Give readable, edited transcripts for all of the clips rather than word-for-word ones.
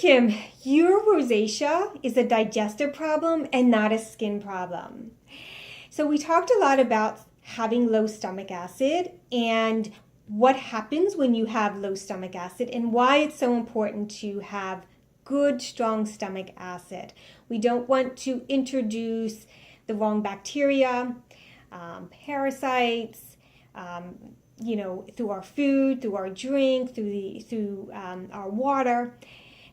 Kim. Your rosacea is a digestive problem and not a skin problem. So we talked a lot about having low stomach acid and what happens when you have low stomach acid and why it's so important to have good, strong stomach acid. We don't want to introduce the wrong bacteria, parasites, through our food, through our drink, through our water.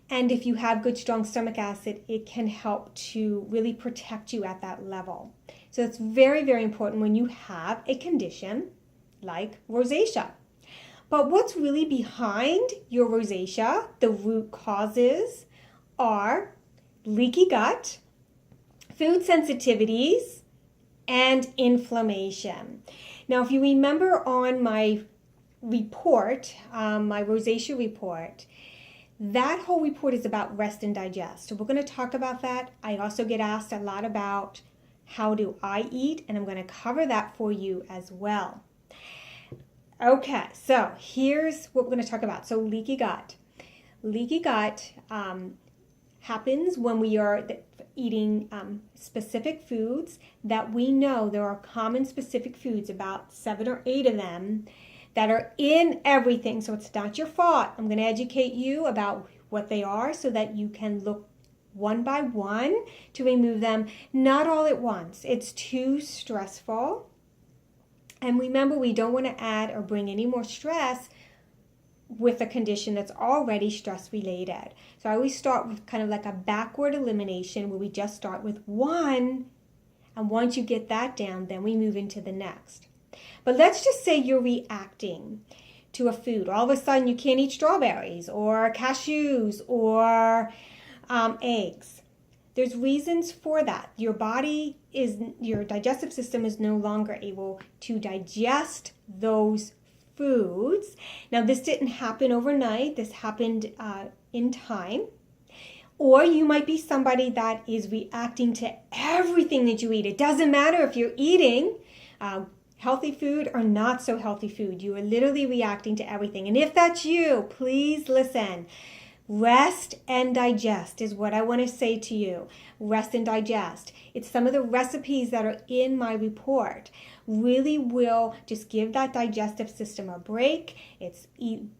And if you have good, strong stomach acid, it can help to really protect you at that level. So it's very, very important when you have a condition like rosacea. But what's really behind your rosacea, the root causes, are leaky gut, food sensitivities, and inflammation. Now, if you remember on my report, my rosacea report, that whole report is about rest and digest. So we're going to talk about that. I also get asked a lot about how do I eat, and I'm going to cover that for you as well. Okay, so here's what we're going to talk about. So leaky gut. Leaky gut happens when we are eating specific foods that we know there are common specific foods, about 7 or 8 of them, that are in everything. So it's not your fault. I'm going to educate you about what they are so that you can look one by one to remove them, not all at once. It's too stressful. And remember, we don't want to add or bring any more stress with a condition that's already stress related. So I always start with kind of like a backward elimination where we just start with one, and once you get that down, then we move into the next. But let's just say you're reacting to a food. All of a sudden you can't eat strawberries or cashews or eggs. There's reasons for that. Your digestive system is no longer able to digest those foods. Now, this didn't happen overnight. This happened in time. Or you might be somebody that is reacting to everything that you eat. It doesn't matter if you're eating healthy food or not so healthy food. You are literally reacting to everything. And if that's you, please listen. Rest and digest is what I want to say to you. Rest and digest. It's some of the recipes that are in my report. Really will just give that digestive system a break. It's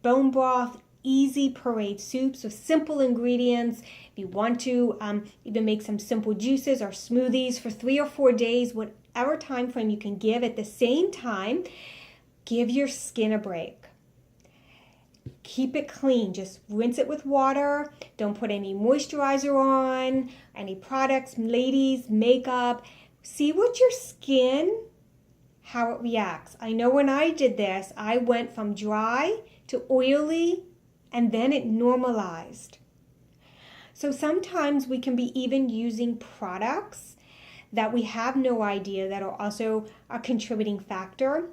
bone broth, easy parade soups with simple ingredients. If you want to even make some simple juices or smoothies for 3 or 4 days, whatever time frame you can give. At the same time, give your skin a break. Keep it clean. Just rinse it with water. Don't put any moisturizer on, any products, ladies, makeup. See what your skin, how it reacts. I know when I did this, I went from dry to oily, and then it normalized. So sometimes we can be even using products that we have no idea that are also a contributing factor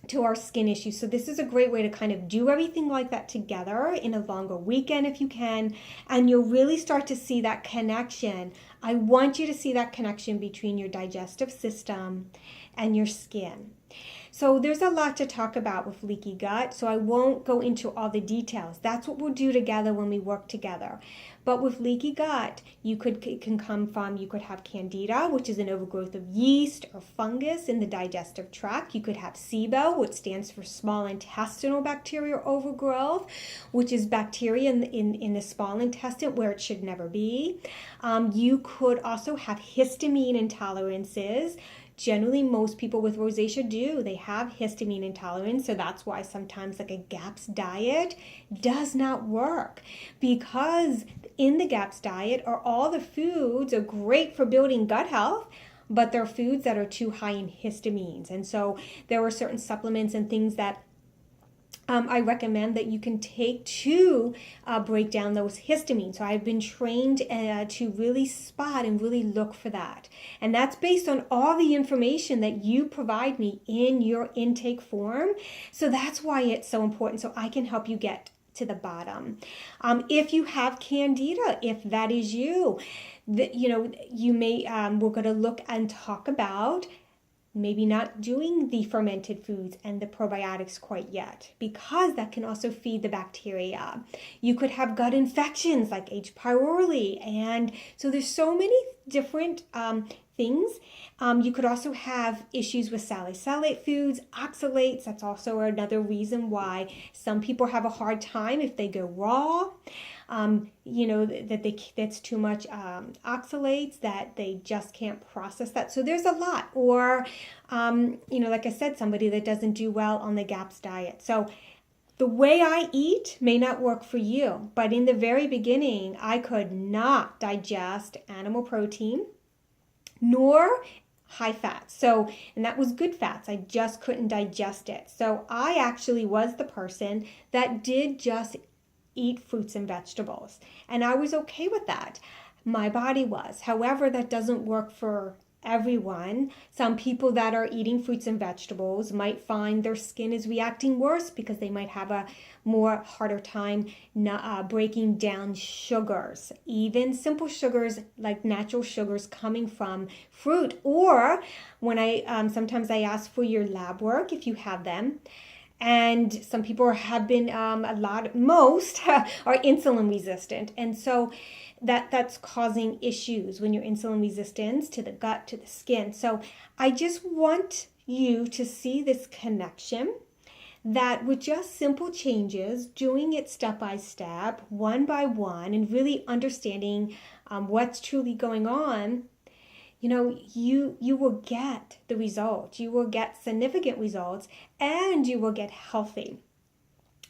to our skin issues. So this is a great way to kind of do everything like that together in a longer weekend if you can, and you'll really start to see that connection. I want you to see that connection between your digestive system and your skin. So there's a lot to talk about with leaky gut, so I won't go into all the details. That's what we'll do together when we work together. But with leaky gut, you could have candida, which is an overgrowth of yeast or fungus in the digestive tract. You could have SIBO, which stands for small intestinal bacterial overgrowth, which is bacteria in the small intestine where it should never be. You could also have histamine intolerances. Generally, most people with rosacea do. They have histamine intolerance, so that's why sometimes like a GAPS diet does not work, because in the GAPS diet are all the foods are great for building gut health, but they're foods that are too high in histamines. And so there are certain supplements and things that I recommend that you can take to break down those histamines. So I've been trained to really spot and really look for that. And that's based on all the information that you provide me in your intake form. So that's why it's so important. So I can help you get to the bottom. If you have candida, if that is you, you may, we're going to look and talk about maybe not doing the fermented foods and the probiotics quite yet, because that can also feed the bacteria. You could have gut infections like H. pylori, and so there's so many different things. You could also have issues with salicylate foods, oxalates. That's also another reason why some people have a hard time if they go raw. That's too much oxalates, that they just can't process that. So there's a lot. Or, like I said, somebody that doesn't do well on the GAPS diet. So the way I eat may not work for you, but in the very beginning, I could not digest animal protein nor high fat. So, and that was good fats. I just couldn't digest it. So I actually was the person that did just eat fruits and vegetables. And I was okay with that. My body was. However, that doesn't work for everyone. Some people that are eating fruits and vegetables might find their skin is reacting worse because they might have a more harder time breaking down sugars, even simple sugars like natural sugars coming from fruit. Or when sometimes I ask for your lab work if you have them. And some people have been, most are insulin resistant. And so that's causing issues when you're insulin resistant to the gut, to the skin. So I just want you to see this connection, that with just simple changes, doing it step by step, one by one, and really understanding what's truly going on, you will get the results. You will get significant results, and you will get healthy.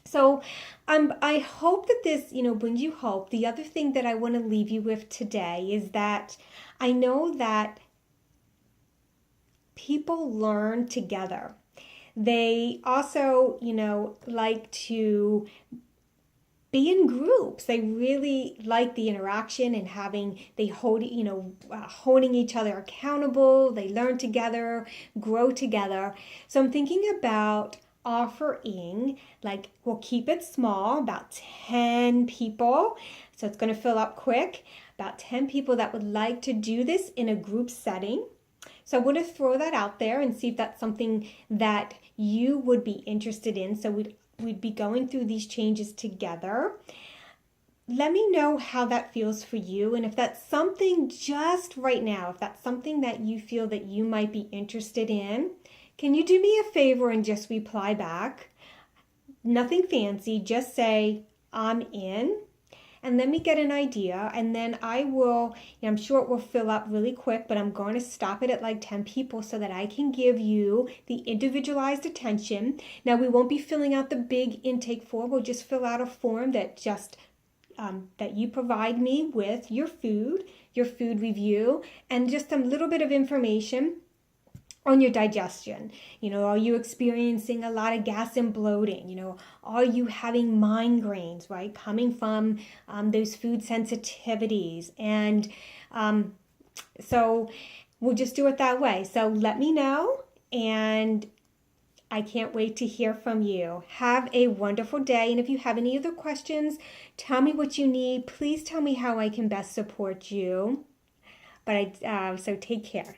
So I hope that this, brings you hope. The other thing that I want to leave you with today is that I know that people learn together. They also, like to be in groups. They really like the interaction and holding each other accountable. They learn together, grow together. So I'm thinking about offering, we'll keep it small, about 10 people. So it's going to fill up quick. About 10 people that would like to do this in a group setting. So I want to throw that out there and see if that's something that you would be interested in. So we'd be going through these changes together. Let me know how that feels for you. And if that's something just right now, if that's something that you feel that you might be interested in, can you do me a favor and just reply back? Nothing fancy, just say, I'm in. And let me get an idea, and then I will, I'm sure it will fill up really quick, but I'm going to stop it at like 10 people so that I can give you the individualized attention. Now, we won't be filling out the big intake form. We'll just fill out a form that that you provide me with your food review, and just a little bit of information on your digestion. Are you experiencing a lot of gas and bloating? Are you having migraines, right? Coming from those food sensitivities. And so we'll just do it that way. So let me know, and I can't wait to hear from you. Have a wonderful day. And if you have any other questions, tell me what you need. Please tell me how I can best support you. So take care.